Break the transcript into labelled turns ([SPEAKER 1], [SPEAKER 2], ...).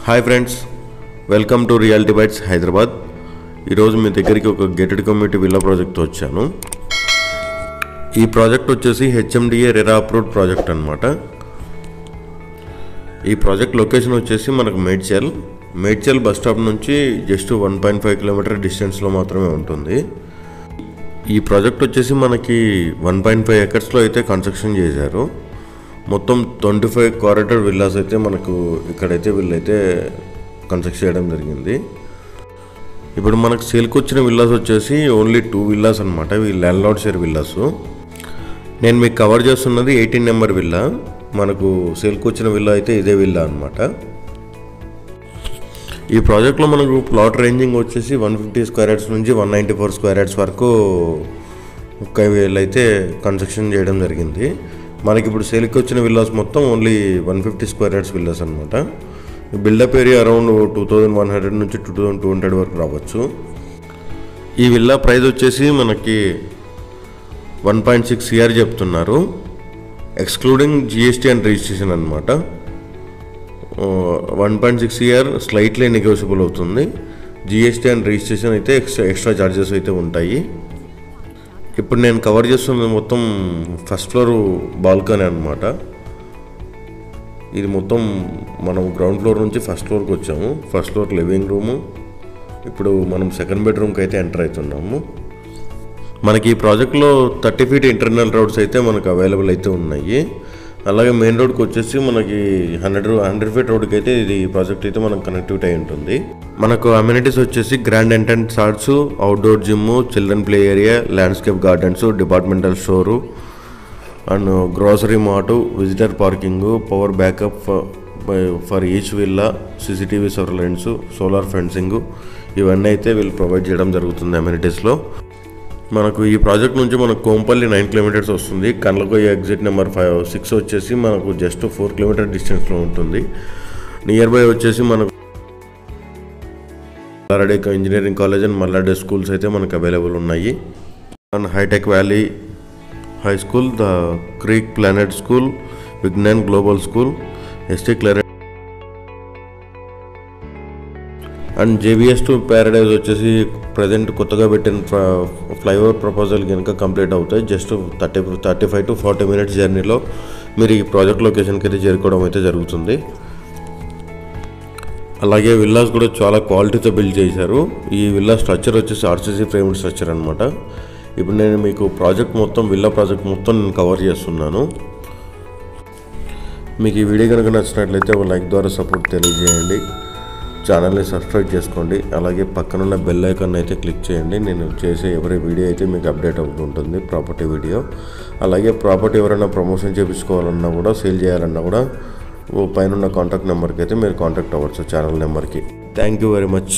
[SPEAKER 1] Hi friends, welcome to reality bites Hyderabad. ఈరోజు మీ దగ్గరికి ఒక గేటెడ్ కమ్యూనిటీ విల్లా ప్రాజెక్ట్ వచ్చాను. ఈ ప్రాజెక్ట్ వచ్చేసి హెచ్ఎండిఏ రెరా అప్రూవ్డ్ ప్రాజెక్ట్ అనమాట. ఈ ప్రాజెక్ట్ లొకేషన్ వచ్చేసి మనకు మేడ్చల్ బస్ స్టాప్ నుంచి జస్ట్ 1.5 కిలోమీటర్ డిస్టెన్స్లో మాత్రమే ఉంటుంది. ఈ ప్రాజెక్ట్ వచ్చేసి మనకి 1.5 ఎకర్స్లో అయితే కన్స్ట్రక్షన్ చేశారు. మొత్తం 25 కారిడార్ విల్లాస్ అయితే మనకు ఇక్కడైతే వీళ్ళైతే కన్స్ట్రక్ట్ చేయడం జరిగింది. ఇప్పుడు మనకు సేల్కి వచ్చిన విల్లాస్ వచ్చేసి ఓన్లీ 2 విల్లాస్ అనమాట. ఇవి ల్యాండ్ లార్డ్ షేర్ విల్లాస్. నేను మీకు కవర్ చేస్తున్నది 18 నెంబర్ విల్లా. మనకు సేల్కి వచ్చిన విల్లా అయితే ఇదే విల్లా అనమాట. ఈ ప్రాజెక్ట్లో మనకు ప్లాట్ రేంజింగ్ వచ్చేసి 150 స్క్వేర్ యార్డ్స్ నుంచి 194 స్క్వేర్ యార్డ్స్ వరకు వీళ్ళైతే కన్స్ట్రక్షన్ చేయడం జరిగింది. మనకి ఇప్పుడు సేల్కి వచ్చిన విల్లాస్ మొత్తం ఓన్లీ 150 స్క్వేర్ యార్డ్స్ విల్లాస్ అనమాట. బిల్డప్ ఏరియా అరౌండ్ 2100 నుంచి 2200 వరకు రావచ్చు. ఈ విల్లా ప్రైస్ వచ్చేసి మనకి 1.6 CR చెప్తున్నారు, ఎక్స్క్లూడింగ్ జిఎస్టీ అండ్ రిజిస్ట్రేషన్ అనమాట. 1.6 CR స్లైట్లీ నెగోషియబుల్ అవుతుంది. జిఎస్టీ అండ్ రిజిస్ట్రేషన్ అయితే ఎక్స్ట్రా ఛార్జెస్ అయితే ఉంటాయి. ఇప్పుడు నేను కవర్ చేస్తున్నది మొత్తం ఫస్ట్ ఫ్లోర్ బాల్కనీ అనమాట. ఇది మొత్తం మనం గ్రౌండ్ ఫ్లోర్ నుంచి ఫస్ట్ ఫ్లోర్కి వచ్చాము. First floor living room. ఇప్పుడు మనం సెకండ్ బెడ్రూమ్కి అయితే ఎంటర్ అవుతున్నాము. మనకి ఈ ప్రాజెక్ట్లో 30 ఫీట్ ఇంటర్నల్ రోడ్స్ అయితే మనకు అవైలబుల్ అయితే ఉన్నాయి. అలాగే మెయిన్ రోడ్కి వచ్చేసి మనకి 100 ఫీట్ రోడ్కి అయితే ఇది ప్రాజెక్ట్ అయితే మనకు కనెక్టివిటీ అయి ఉంటుంది. మనకు అమ్యూనిటీస్ వచ్చేసి grand entrance arts, outdoor gym, children play area, landscape gardens, departmental store and grocery mart, visitor parking, power backup for each villa, CCTV surveillance, solar fencing ఇవన్నీ అయితే వీళ్ళు ప్రొవైడ్ చేయడం జరుగుతుంది అమ్యూనిటీస్లో. మనకు ఈ ప్రాజెక్ట్ నుంచి మనకు కోంపల్లి 9 కిలోమీటర్స్ వస్తుంది. కండ్లకోయ ఎగ్జిట్ నెంబర్ 6 వచ్చేసి మనకు జస్ట్ 4 కిలోమీటర్ డిస్టెన్స్లో ఉంటుంది. నియర్ బై వచ్చేసి మనకు Malla Reddy engineering college and Malla Reddy schools అయితే మనకు అవైలబుల్ ఉన్నాయి. And hitech valley high school, the Creek Planet school, Vignan global school, ST Claret and JVS to Paradise వచ్చేసి ప్రజెంట్ కొత్తగా పెట్టిన ఫ్లైఓవర్ ప్రపోజల్ కనుక కంప్లీట్ అవుతాయి. జస్ట్ 35 to 40 మినిట్స్ జర్నీలో మీరు ఈ ప్రాజెక్ట్ లొకేషన్కి అయితే చేరుకోవడం అయితే జరుగుతుంది. అలాగే విల్లాస్ కూడా చాలా క్వాలిటీతో బిల్డ్ చేశారు. ఈ విల్లా స్ట్రక్చర్ వచ్చేసి RCC ఫ్రేమ్డ్ స్ట్రక్చర్ అనమాట. ఇప్పుడు నేను మీకు విల్లా ప్రాజెక్ట్ మొత్తం నేను కవర్ చేస్తున్నాను. మీకు ఈ వీడియో కనుక నచ్చినట్లయితే ఒక లైక్ ద్వారా సపోర్ట్ తెలియజేయండి. ఛానల్ని సబ్స్క్రైబ్ చేసుకోండి. అలాగే పక్కనున్న బెల్ ఐకాన్ అయితే క్లిక్ చేయండి. నేను చేసే ఎవరి వీడియో అయితే మీకు అప్డేట్ అవుతుంటుంది, ప్రాపర్టీ వీడియో. అలాగే ప్రాపర్టీ ఎవరైనా ప్రమోషన్ చేయించుకోవాలన్నా కూడా, సేల్ చేయాలన్నా కూడా పైన కాంటాక్ట్ నెంబర్కి అయితే మీరు కాంటాక్ట్ అవ్వచ్చు, ఛానల్ నెంబర్కి. Thank you very much.